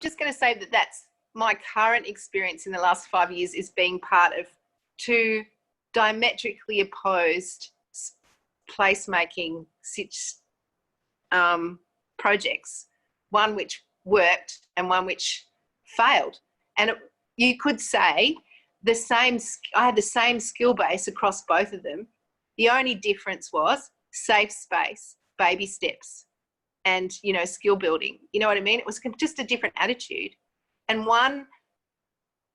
just going to say that that's my current experience in the last 5 years, is being part of two diametrically opposed placemaking projects, one which worked and one which failed. And you could say I had the same skill base across both of them. The only difference was safe space, baby steps, and, you know, skill building. You know what I mean? It was just a different attitude. And one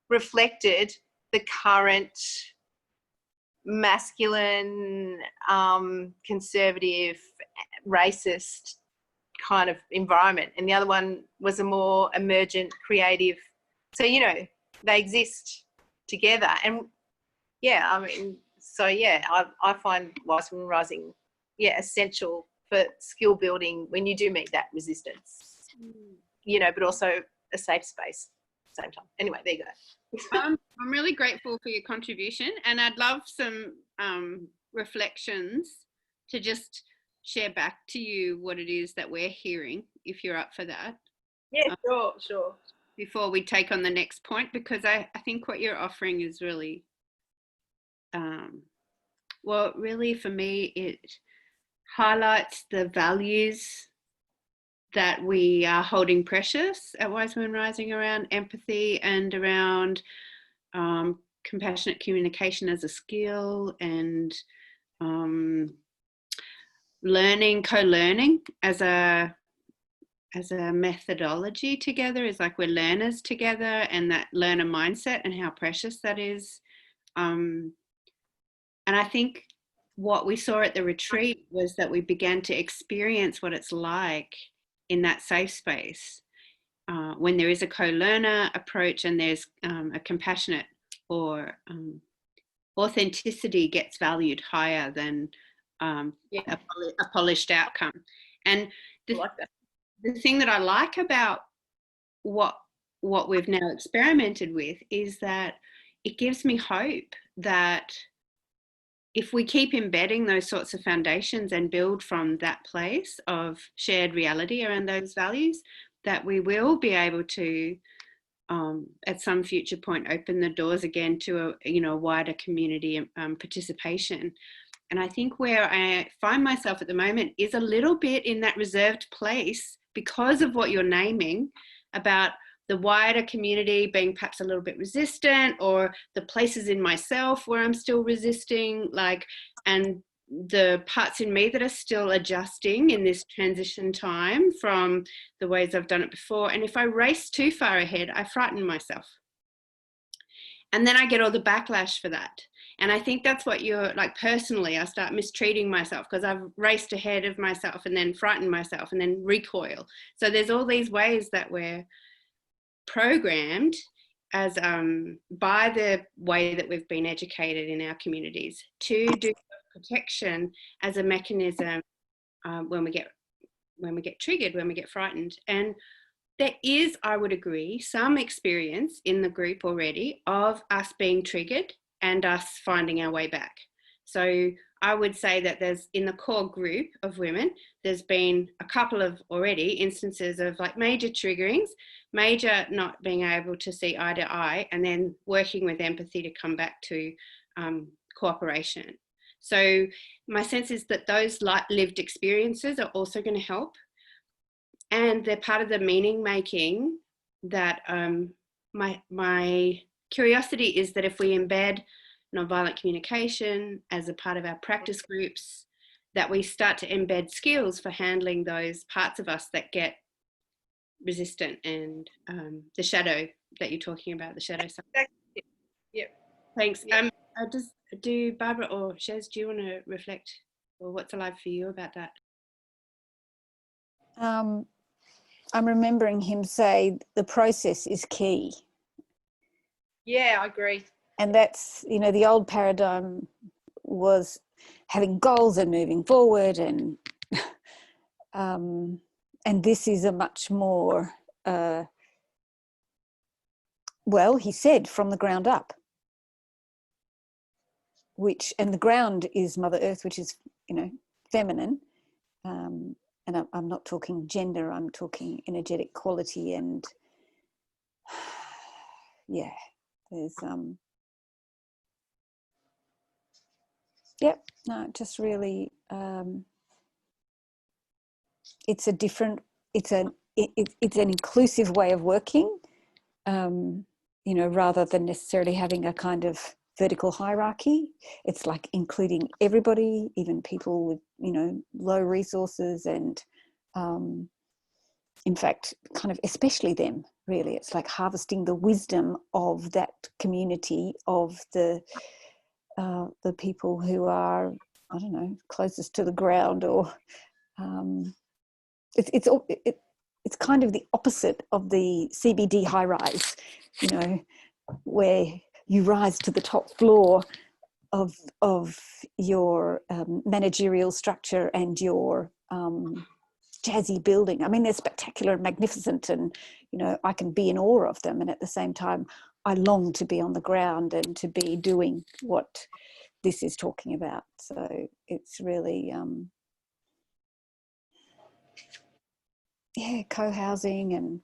reflected the current masculine, conservative, racist kind of environment. And the other one was a more emergent, creative. So, you know, they exist together. And yeah, I mean, so yeah, I find Wise Women Rising, yeah, essential for skill building when you do meet that resistance, you know, but also a safe space at the same time. Anyway, there you go. I'm really grateful for your contribution, and I'd love some reflections to just share back to you what it is that we're hearing, if you're up for that. Yeah, sure. Before we take on the next point, because I think what you're offering is really, well, really for me, it highlights the values that we are holding precious at Wise Women Rising around empathy and around compassionate communication as a skill, and co-learning as a methodology together, is like we're learners together, and that learner mindset and how precious that is. And I think what we saw at the retreat was that we began to experience what it's like in that safe space when there is a co-learner approach, and there's a compassionate or authenticity gets valued higher than a polished outcome. And the thing that I like about what we've now experimented with is that it gives me hope that if we keep embedding those sorts of foundations and build from that place of shared reality around those values, that we will be able to, at some future point, open the doors again to a wider community participation. And I think where I find myself at the moment is a little bit in that reserved place because of what you're naming about the wider community being perhaps a little bit resistant, or the places in myself where I'm still resisting, and the parts in me that are still adjusting in this transition time from the ways I've done it before. And if I race too far ahead, I frighten myself. And then I get all the backlash for that. And I think that's what you're like personally. I start mistreating myself because I've raced ahead of myself and then frightened myself and then recoil. So there's all these ways that we're programmed as by the way that we've been educated in our communities to do protection as a mechanism when we get triggered, when we get frightened. And there is, I would agree, some experience in the group already of us being triggered and us finding our way back. So I would say that there's, in the core group of women, there's been a couple of already instances of like major triggerings, major not being able to see eye to eye, and then working with empathy to come back to cooperation. So my sense is that those lived experiences are also going to help. And they're part of the meaning making that my curiosity is that if we embed nonviolent communication as a part of our practice groups, that we start to embed skills for handling those parts of us that get resistant, and the shadow that you're talking about, the shadow side. Yeah. Thanks. Do Barbara or Shez, do you want to reflect, or what's alive for you about that? I'm remembering him say the process is key. Yeah, I agree. And that's, the old paradigm was having goals and moving forward, and this is a much more, he said, from the ground up, and the ground is Mother Earth, which is, feminine. And I'm not talking gender, I'm talking energetic quality and yeah, there's yep, no, just really it's a different, it's an inclusive way of working, you know, rather than necessarily having a kind of vertical hierarchy. It's like including everybody, even people with, you know, low resources, and in fact, kind of especially them, really. It's like harvesting the wisdom of that community, of the people who are, I don't know, closest to the ground, or it's kind of the opposite of the CBD high rise, you know, where you rise to the top floor of your managerial structure and your jazzy building. I mean, they're spectacular and magnificent, and, you know, I can be in awe of them. And at the same time, I long to be on the ground and to be doing what this is talking about. So it's really, yeah, co-housing and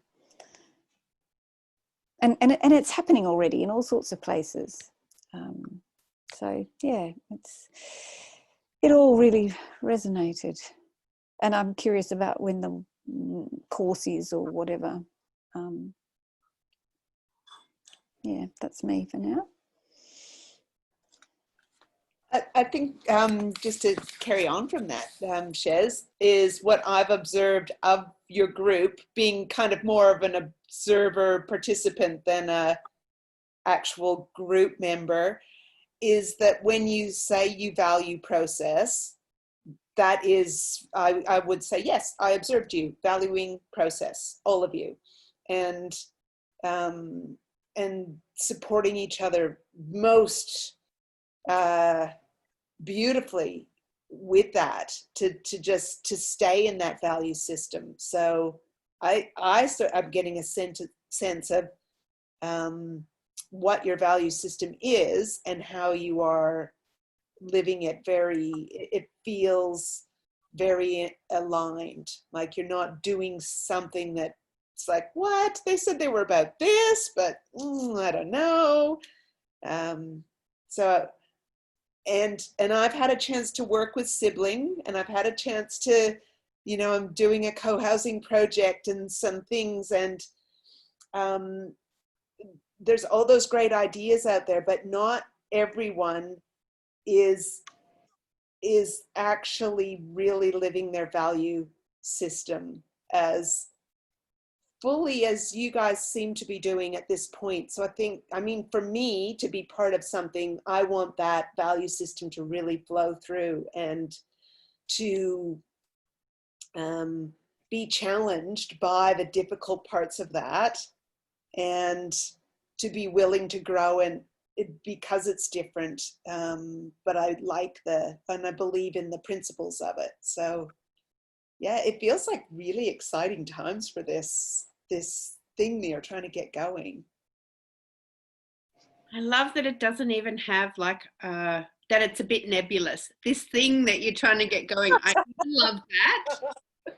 it's happening already in all sorts of places. So yeah, it all really resonated. And I'm curious about when the course is or whatever. Yeah, that's me for now. I think just to carry on from that, Shez, is what I've observed of your group being kind of more of an observer participant than a actual group member, is that when you say you value process, that is, I would say, yes, I observed you valuing process, all of you, and supporting each other most beautifully with that, to stay in that value system. So I'm getting a sense of what your value system is and how you are living it. It feels very aligned, like you're not doing something that it's like, what, they said they were about this, but I don't know. So and I've had a chance to work with Sibling, and I've had a chance to, you know, I'm doing a co-housing project and some things, and there's all those great ideas out there, but not everyone is actually really living their value system as fully as you guys seem to be doing at this point. So I think, I mean, for me to be part of something, I want that value system to really flow through, and to be challenged by the difficult parts of that, and to be willing to grow, and because it's different. But I like and I believe in the principles of it. So yeah, it feels like really exciting times for this thing that you're trying to get going. I love that it doesn't even have like that it's a bit nebulous, this thing that you're trying to get going. I love that,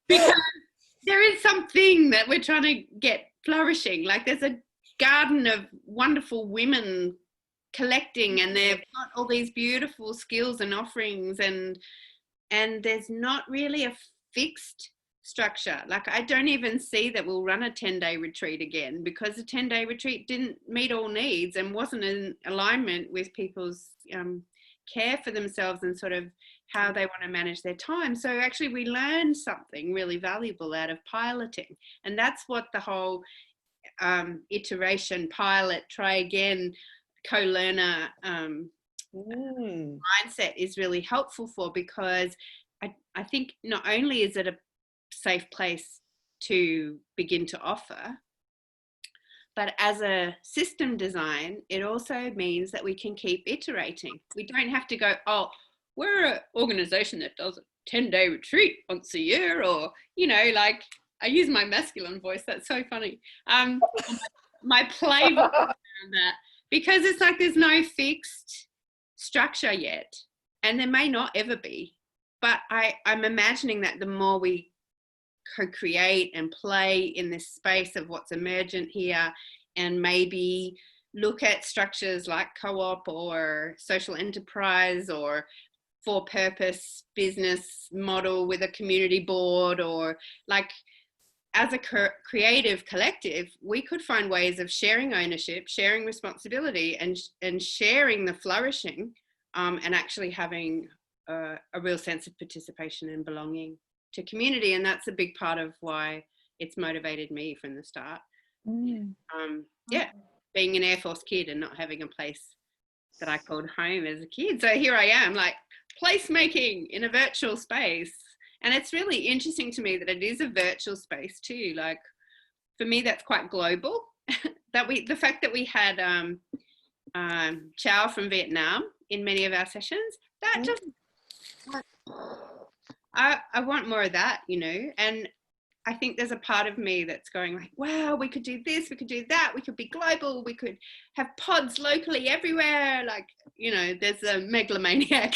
because there is something that we're trying to get flourishing. Like there's a garden of wonderful women collecting, and they've got all these beautiful skills and offerings, and there's not really a fixed structure. Like I don't even see that we'll run a 10-day retreat again, because the 10-day retreat didn't meet all needs and wasn't in alignment with people's care for themselves and sort of how they want to manage their time. So actually we learned something really valuable out of piloting, and that's what the whole iteration, pilot, try again, co-learner mindset is really helpful for, because I think not only is it a safe place to begin to offer, but as a system design, it also means that we can keep iterating. We don't have to go, oh, we're an organization that does a 10-day retreat once a year, or, you know, like, I use my masculine voice, that's so funny. My play voice around that, because it's like there's no fixed structure yet, and there may not ever be. But I'm imagining that the more we co-create and play in this space of what's emergent here, and maybe look at structures like co-op or social enterprise or for-purpose business model with a community board, or like as a creative collective, we could find ways of sharing ownership, sharing responsibility, and sharing the flourishing, and actually having a real sense of participation and belonging to community. And that's a big part of why it's motivated me from the start. Yeah, being an Air Force kid and not having a place that I called home as a kid. So here I am, like placemaking in a virtual space. And it's really interesting to me that it is a virtual space too. Like for me, that's quite global. The fact that we had chow from Vietnam in many of our sessions, that just, I want more of that, you know. And I think there's a part of me that's going like, wow, we could do this, we could do that, we could be global, we could have pods locally everywhere. Like, you know, there's a megalomaniac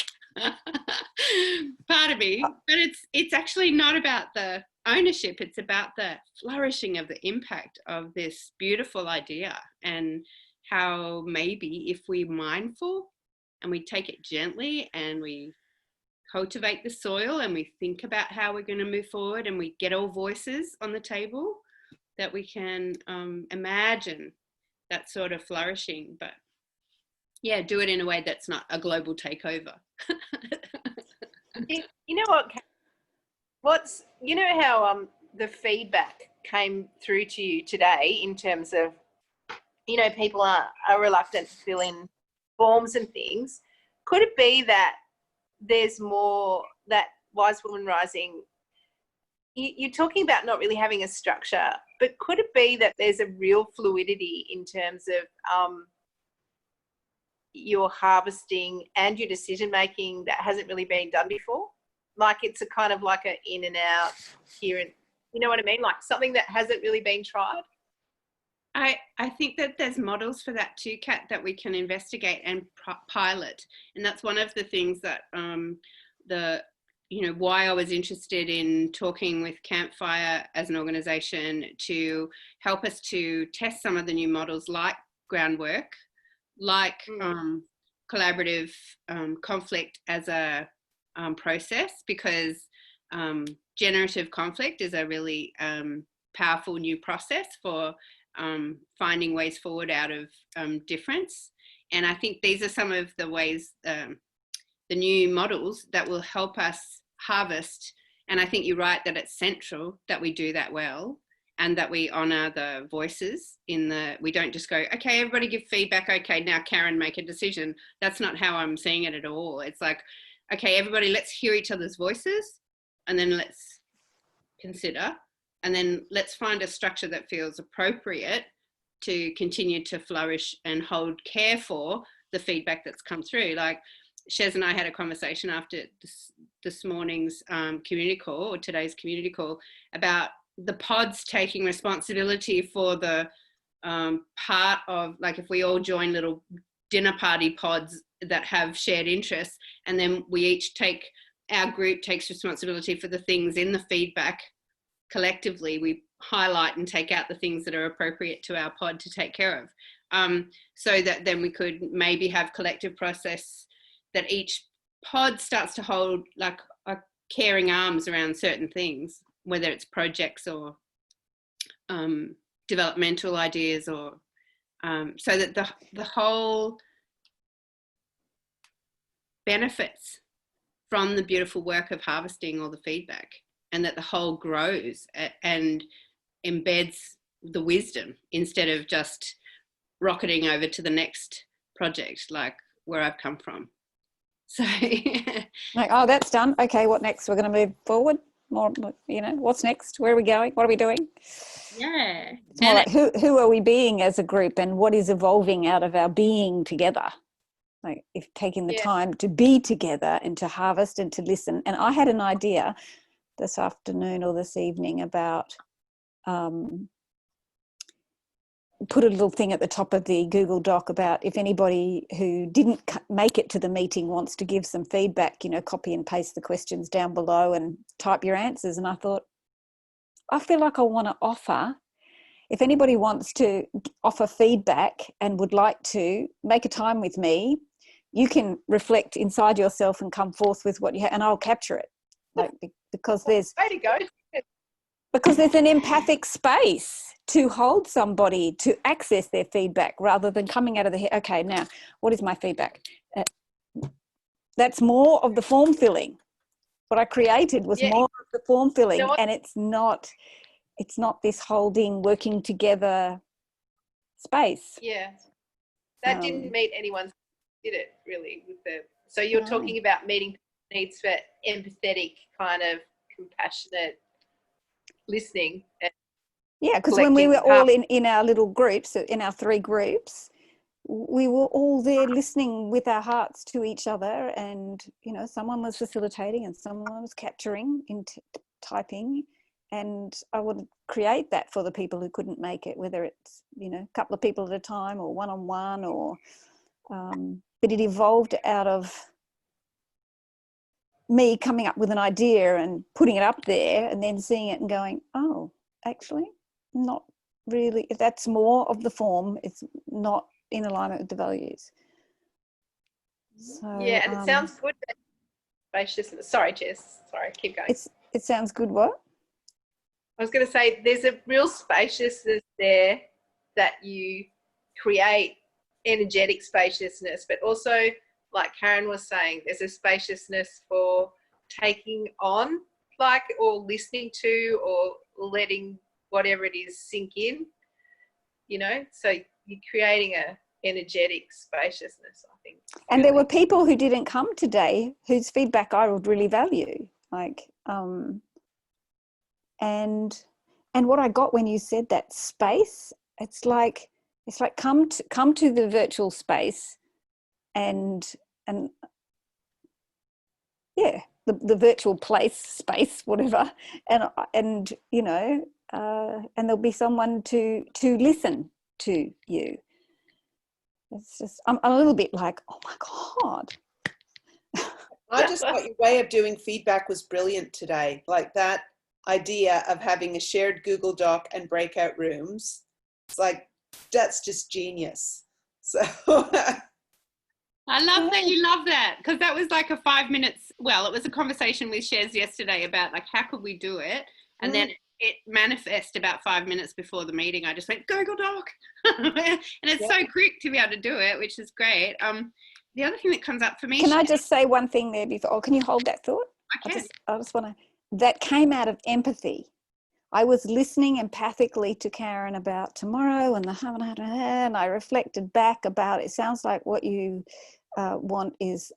part of me, but it's actually not about the ownership. It's about the flourishing of the impact of this beautiful idea, and how maybe if we're mindful and we take it gently and we cultivate the soil and we think about how we're going to move forward and we get all voices on the table, that we can imagine that sort of flourishing. But yeah, do it in a way that's not a global takeover. You know what? You know how the feedback came through to you today in terms of, you know, people are reluctant to fill in forms and things. Could it be that there's more that Wise Woman Rising, you're talking about not really having a structure, but could it be that there's a real fluidity in terms of your harvesting and your decision making that hasn't really been done before? Like it's a kind of like a in and out here, and you know what I mean? Like something that hasn't really been tried. I think that there's models for that too, Kat, that we can investigate and pilot. And that's one of the things that why I was interested in talking with Campfire as an organisation to help us to test some of the new models like groundwork, like collaborative conflict as a process, because generative conflict is a really powerful new process for finding ways forward out of difference. And I think these are some of the ways, the new models that will help us harvest. And I think you're right that it's central that we do that well, and that we honour the voices we don't just go, okay, everybody give feedback, okay, now Karen, make a decision. That's not how I'm seeing it at all. It's like, okay, everybody, let's hear each other's voices, and then let's consider, and then let's find a structure that feels appropriate to continue to flourish and hold care for the feedback that's come through. Like Shez and I had a conversation after this morning's community call, or today's community call, about the pods taking responsibility for the part of, like, if we all join little dinner party pods that have shared interests, and then we each our group takes responsibility for the things in the feedback. Collectively, we highlight and take out the things that are appropriate to our pod to take care of, so that then we could maybe have collective process that each pod starts to hold like a caring arms around certain things, whether it's projects or developmental ideas, or so that the whole benefits from the beautiful work of harvesting all the feedback, and that the whole grows and embeds the wisdom instead of just rocketing over to the next project, like where I've come from. So like, oh, that's done. Okay, what next? We're going to move forward. More, you know, what's next? Where are we going? What are we doing? Yeah. It's more like who are we being as a group, and what is evolving out of our being together? Like, if taking the time to be together and to harvest and to listen. And I had an idea this afternoon or this evening about put a little thing at the top of the Google Doc about if anybody who didn't make it to the meeting wants to give some feedback, you know, copy and paste the questions down below and type your answers. And I thought, I feel like I want to offer, if anybody wants to offer feedback and would like to make a time with me, you can reflect inside yourself and come forth with what you have, and I'll capture it. Like, because there's way to go. Because there's an empathic space to hold somebody to access their feedback rather than coming out of the head. Okay, now, what is my feedback? That's more of the form filling. What I created was more of the form filling, and it's not this holding, working together space. Yeah. That didn't meet anyone's, did it, really? So you're talking about meeting needs for empathetic, kind of compassionate listening. Yeah, because when we were all in our little groups, in our 3 groups, we were all there listening with our hearts to each other, and someone was facilitating and someone was capturing in typing, and I would create that for the people who couldn't make it, whether it's a couple of people at a time or one-on-one, or but it evolved out of me coming up with an idea and putting it up there and then seeing it and going, oh, actually not really, if that's more of the form, it's not in alignment with the values. So, and it sounds good. Spaciousness. Sorry, Jess. Sorry, keep going. It sounds good. What? I was going to say, there's a real spaciousness there that you create, energetic spaciousness, but also, like Karen was saying, there's a spaciousness for taking on, or listening to, or letting whatever it is sink in, so you're creating a energetic spaciousness, I think. And really. There were people who didn't come today whose feedback I would really value, and what I got when you said that space, it's like come to the virtual space, and yeah, the virtual place, space, whatever, and there'll be someone to listen to you. It's just, I'm a little bit like, oh my God. I just thought your way of doing feedback was brilliant today. Like that idea of having a shared Google Doc and breakout rooms. It's like, that's just genius. So I love that you love that, because that was like a 5 minutes, well, it was a conversation with Shez yesterday about how could we do it, and then it manifested about 5 minutes before the meeting. I just went Google Doc and it's so quick to be able to do it, which is great. The other thing that comes up for me, can I just say one thing there before, can you hold that thought? I just want to, that came out of empathy. I was listening empathically to Karen about tomorrow and and I reflected back about, it sounds like what you want is,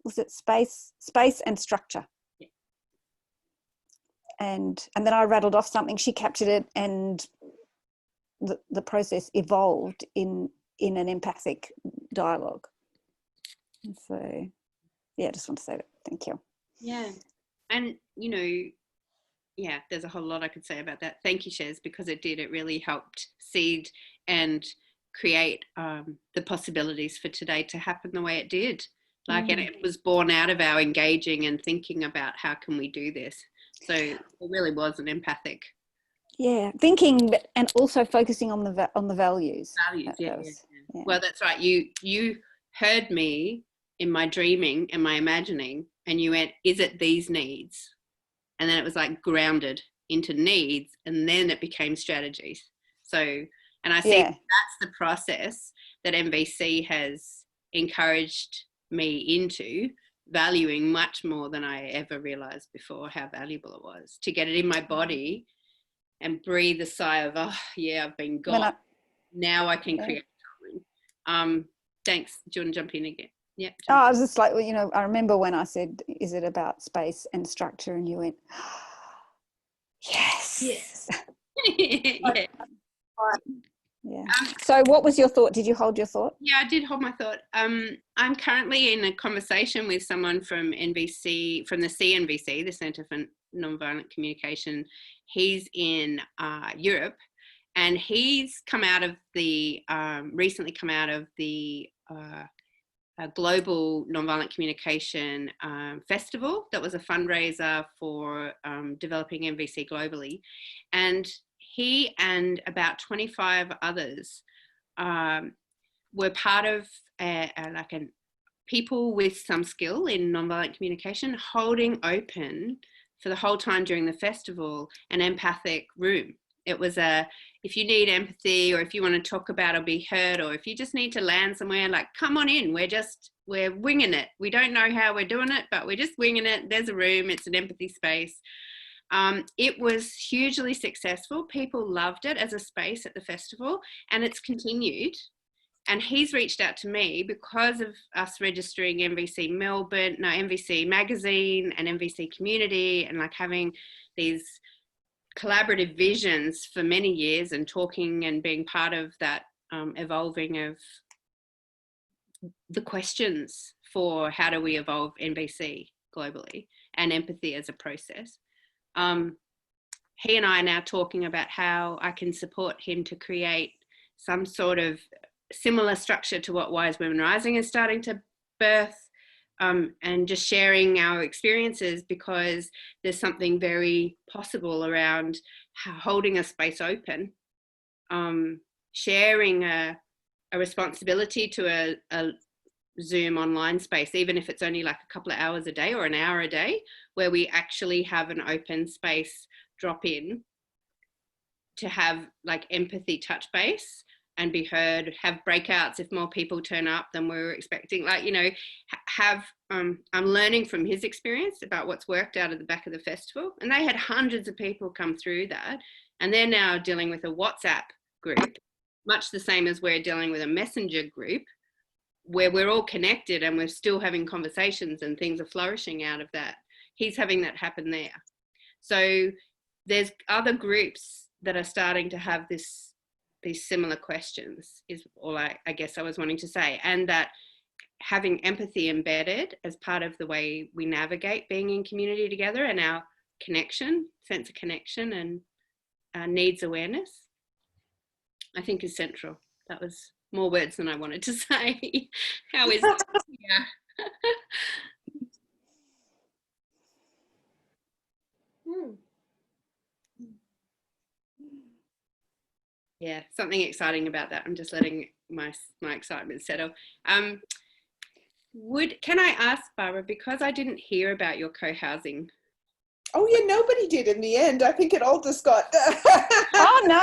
was it space and structure? Yeah. And then I rattled off something, she captured it, and the process evolved in an empathic dialogue. And so, yeah, I just want to say that. Thank you. Yeah. And, yeah, there's a whole lot I could say about that. Thank you, Shez, because it really helped seed and create the possibilities for today to happen the way it did. And it was born out of our engaging and thinking about how can we do this. So it really was an empathic. Yeah, thinking and also focusing on the values. Values, yeah. Well, that's right. You heard me in my dreaming and my imagining, and you went, is it these needs? And then it was like grounded into needs, and then it became strategies. So, and I think that's the process that MVC has encouraged me into, valuing much more than I ever realized before how valuable it was to get it in my body and breathe a sigh of, oh yeah, I've been got. Now I can create something. Thanks. Do you want to jump in again? Yeah. I was just like, I remember when I said, is it about space and structure? And you went, yes. Yeah. Yeah. So what was your thought? Did you hold your thought? Yeah, I did hold my thought. I'm currently in a conversation with someone from NVC, from the CNVC, the Centre for Nonviolent Communication. He's in Europe, and he's come out of the, recently come out of the Global Nonviolent Communication Festival that was a fundraiser for developing NVC globally. And he and about 25 others were part of people with some skill in nonviolent communication, holding open for the whole time during the festival an empathic room. It was if you need empathy, or if you want to talk about or be heard, or if you just need to land somewhere, like, come on in, we're winging it. We don't know how we're doing it, but we're just winging it. There's a room, it's an empathy space. It was hugely successful. People loved it as a space at the festival, and it's continued. And he's reached out to me because of us registering MVC Magazine and MVC Community, and like having these collaborative visions for many years, and talking and being part of that evolving of the questions for how do we evolve NVC globally and empathy as a process. He and I are now talking about how I can support him to create some sort of similar structure to what Wise Women Rising is starting to birth, and just sharing our experiences, because there's something very possible around holding a space open, sharing a responsibility to a Zoom online space, even if it's only like a couple of hours a day or an hour a day, where we actually have an open space drop in to have like empathy touch base and be heard, have breakouts if more people turn up than we were expecting, like, you know, I'm learning from his experience about what's worked out of the back of the festival. And they had hundreds of people come through that, and they're now dealing with a WhatsApp group, much the same as we're dealing with a messenger group, where we're all connected and we're still having conversations and things are flourishing out of that. He's having that happen there. So there's other groups that are starting to have these similar questions, is all I guess I was wanting to say. And that having empathy embedded as part of the way we navigate being in community together, and our sense of connection and needs awareness, I think is central. That was more words than I wanted to say. How is it? Yeah. Yeah, something exciting about that. I'm just letting my excitement settle. Can I ask, Barbara, because I didn't hear about your co-housing? Oh yeah, nobody did in the end. I think it all just got. Oh no,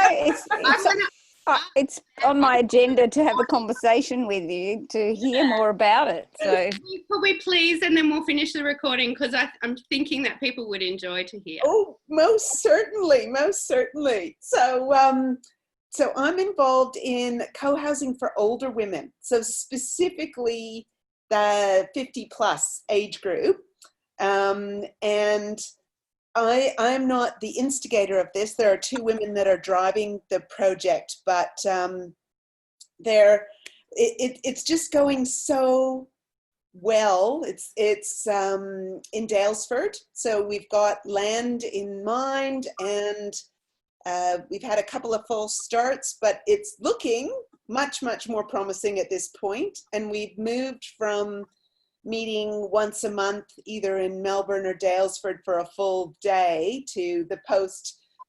it's on my agenda to have a conversation with you to hear more about it. So could we please, and then we'll finish the recording, because I'm thinking that people would enjoy to hear. Oh, most certainly, most certainly. So I'm involved in co-housing for older women, so specifically the 50 plus age group, and I'm not the instigator of this. There are two women that are driving the project, but it's just going so well. It's in Daylesford, so we've got land in mind, and we've had a couple of false starts, but it's looking much, much more promising at this point. And we've moved from meeting once a month, either in Melbourne or Daylesford for a full day, to the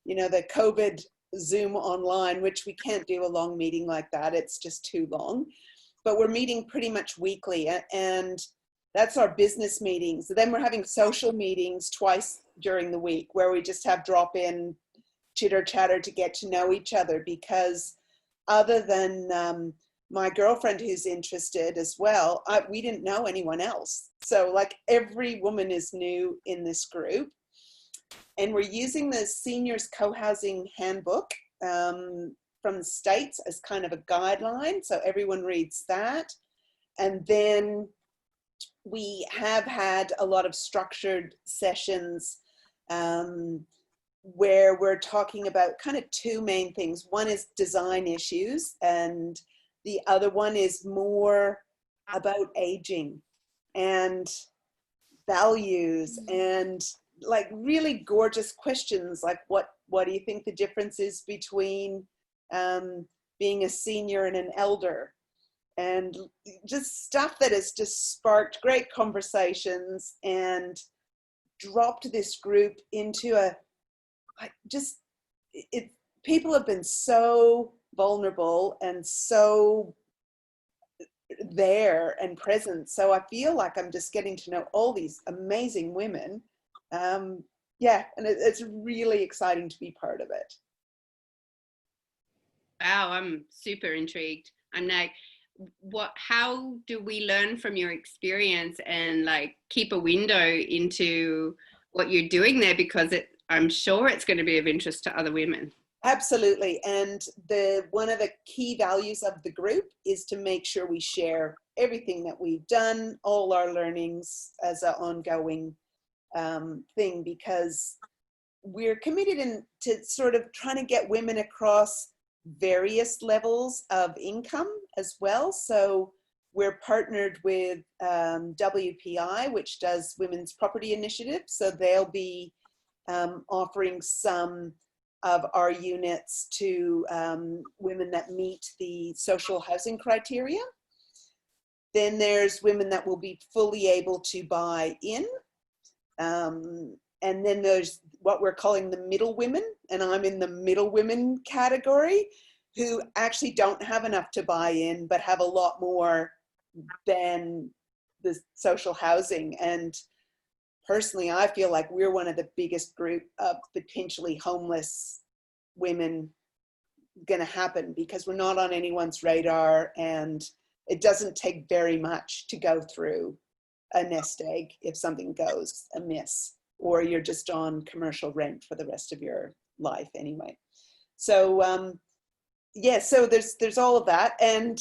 the COVID Zoom online, which we can't do a long meeting like that. It's just too long. But we're meeting pretty much weekly, and that's our business meetings. So then we're having social meetings twice during the week, where we just have drop-in chitter chatter to get to know each other, because other than my girlfriend who's interested as well, we didn't know anyone else. So like every woman is new in this group, and we're using the Seniors Co-Housing Handbook from the States as kind of a guideline. So everyone reads that. And then we have had a lot of structured sessions where we're talking about kind of two main things. One is design issues, and the other one is more about aging and values, and like really gorgeous questions like what do you think the difference is between being a senior and an elder, and just stuff that has just sparked great conversations and dropped this group into people have been so vulnerable and so there and present. So I feel like I'm just getting to know all these amazing women. Yeah, and it's really exciting to be part of it. Wow, I'm super intrigued. I'm like, how do we learn from your experience and like keep a window into what you're doing there? Because I'm sure it's going to be of interest to other women. Absolutely. And one of the key values of the group is to make sure we share everything that we've done, all our learnings as an ongoing thing, because we're committed to sort of trying to get women across various levels of income as well. So we're partnered with WPI, which does Women's Property Initiative. So they'll be offering some of our units to women that meet the social housing criteria. Then there's women that will be fully able to buy in. And then there's what we're calling the middle women, and I'm in the middle women category, who actually don't have enough to buy in, but have a lot more than the social housing. And personally, I feel like we're one of the biggest group of potentially homeless women going to happen, because we're not on anyone's radar, and it doesn't take very much to go through a nest egg if something goes amiss, or you're just on commercial rent for the rest of your life anyway. So yeah, so there's all of that. And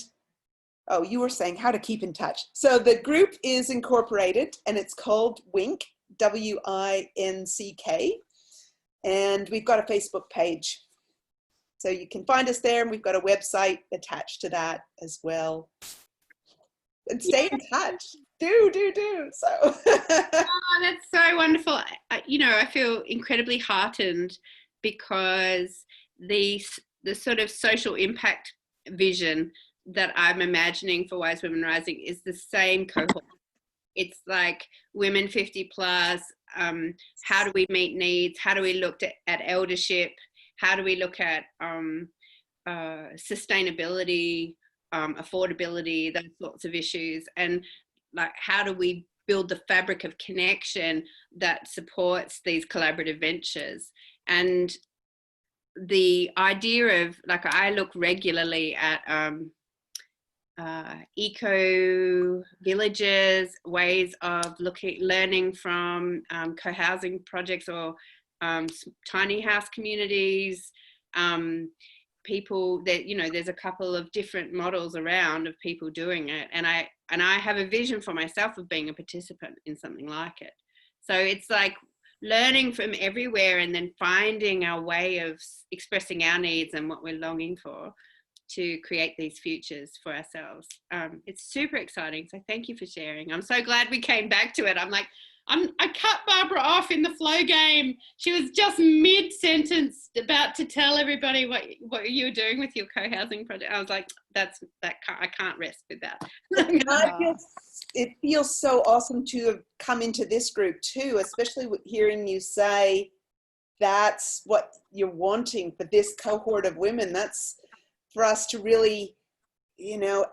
oh, you were saying how to keep in touch. So the group is incorporated, and it's called WINK, WINCK, and we've got a Facebook page. So you can find us there, and we've got a website attached to that as well. And stay in touch. Do. So. Oh, that's so wonderful. I feel incredibly heartened, because the sort of social impact vision that I'm imagining for Wise Women Rising is the same cohort. It's like women 50 plus. How do we meet needs? How do we look at eldership? How do we look at sustainability, affordability, those sorts of issues? And like, how do we build the fabric of connection that supports these collaborative ventures? And the idea of, like, I look regularly at eco villages, ways of learning from co-housing projects, or tiny house communities, people that, there's a couple of different models around of people doing it. And I have a vision for myself of being a participant in something like it. So it's like learning from everywhere, and then finding our way of expressing our needs and what we're longing for to create these futures for ourselves. It's super exciting. So thank you for sharing. I'm so glad we came back to it. I cut Barbara off in the flow game. She was just mid-sentence about to tell everybody what you were doing with your co-housing project. I was like, I can't rest with that. It feels so awesome to have come into this group too, especially with hearing you say that's what you're wanting for this cohort of women. That's for us to really,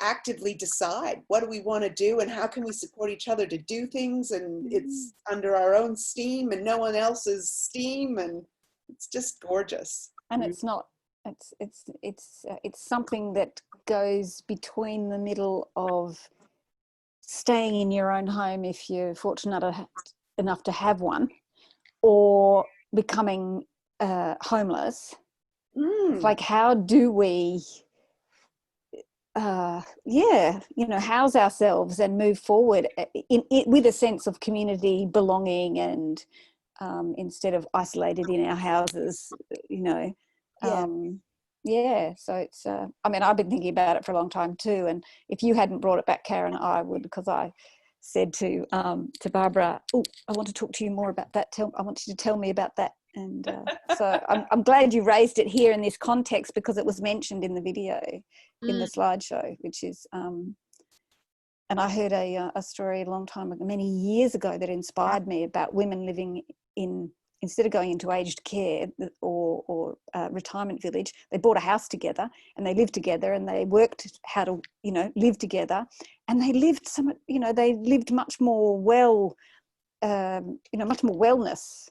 actively decide what do we want to do, and how can we support each other to do things, and it's under our own steam and no one else's steam, and it's just gorgeous. And it's not, it's something that goes between the middle of staying in your own home if you're fortunate enough to have one, or becoming homeless. It's like, how do we house ourselves and move forward with a sense of community belonging, and instead of isolated in our houses, so it's I've been thinking about it for a long time too, and if you hadn't brought it back, Karen, I would, because I said to Barbara, oh, I want to talk to you more about that. I want you to tell me about that. And so I'm glad you raised it here in this context, because it was mentioned in the video, in the slideshow, which is, and I heard a story a long time ago, many years ago, that inspired me, about women living in instead of going into aged care or retirement village, they bought a house together and they lived together and they worked how to, live together, and they lived they lived much more much more wellness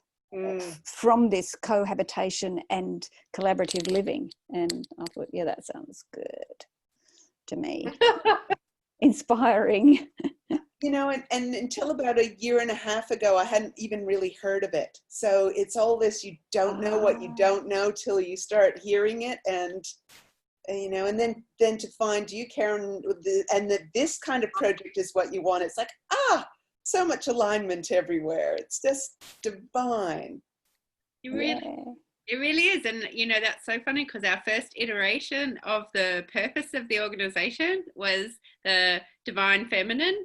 from this cohabitation and collaborative living. And I thought, yeah, that sounds good to me. Inspiring. And until about a year and a half ago, I hadn't even really heard of it. So it's all this, you don't know what you don't know till you start hearing it. And, and then to find you, Karen, and that this kind of project is what you want. It's like, so much alignment everywhere. It's just divine. It really is. And, that's so funny because our first iteration of the purpose of the organization was the divine feminine,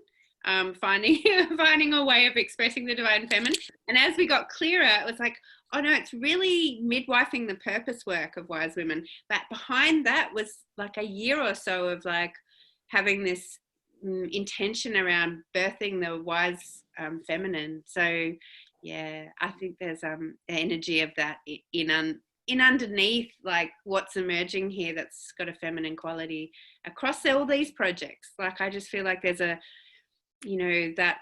finding a way of expressing the divine feminine. And as we got clearer, it was like, oh no, it's really midwifing the purpose work of Wise Women. But behind that was like a year or so of like having this intention around birthing the wise feminine. So yeah, I think there's energy of that in underneath, like what's emerging here that's got a feminine quality across all these projects. Like I just feel like there's a that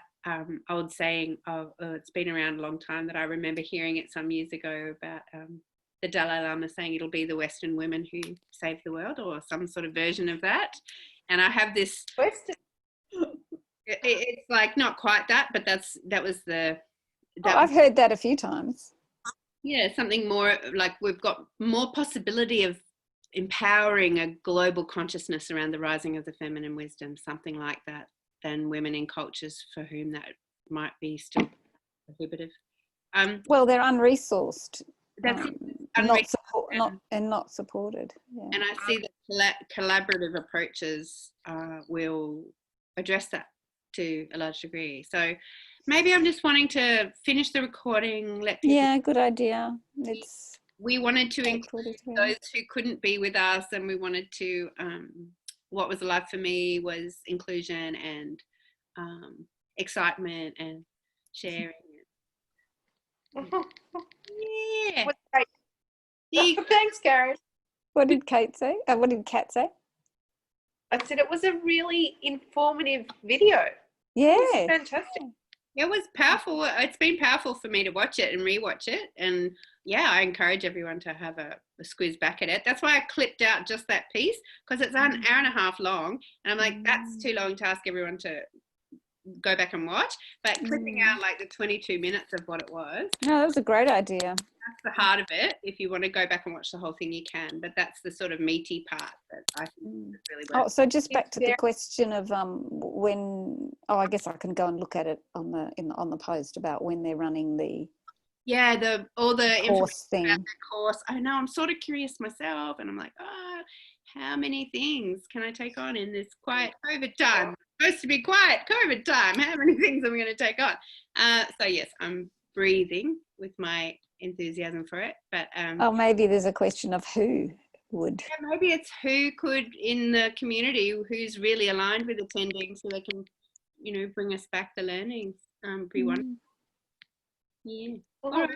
old saying of it's been around a long time, that I remember hearing it some years ago about the Dalai Lama saying it'll be the Western women who save the world, or some sort of version of that. And I have this it's like not quite that, but I've heard that a few times. Yeah, something more like we've got more possibility of empowering a global consciousness around the rising of the feminine wisdom, something like that, than women in cultures for whom that might be still prohibitive. Well, they're unresourced. That's not supported. Yeah. And I see that collaborative approaches will address that to a large degree. So maybe I'm just wanting to finish the recording, let people... Yeah, good idea. We wanted to include those who couldn't be with us, and we wanted to, what was alive for me was inclusion and excitement and sharing. Yeah. Thanks, Karen. What did Kate say? What did Kat say? I said it was a really informative video. Yeah. It was fantastic. It was powerful. It's been powerful for me to watch it and rewatch it. And yeah, I encourage everyone to have a squeeze back at it. That's why I clipped out just that piece, because it's an hour and a half long. And I'm like, that's too long to ask everyone to go back and watch. But clipping out like the 22 minutes of what it was. No, that was a great idea. That's the heart of it. If you want to go back and watch the whole thing, you can. But that's the sort of meaty part that I think is really worth. Oh, so just back to the question of when. Oh, I guess I can go and look at it on the post about when they're running the. Yeah, all the course thing. About the course. I know. I'm sort of curious myself, and I'm like, how many things can I take on in this quiet COVID time? It's supposed to be quiet COVID time. How many things am I going to take on? So yes, I'm breathing with my enthusiasm for it, but maybe there's a question of who would. Yeah, maybe it's who could in the community who's really aligned with attending, so they can, bring us back the learnings. Be wonderful. Yeah. All right.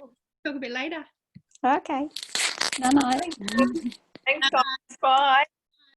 Talk a bit later. Okay. No. Thanks, guys. Bye.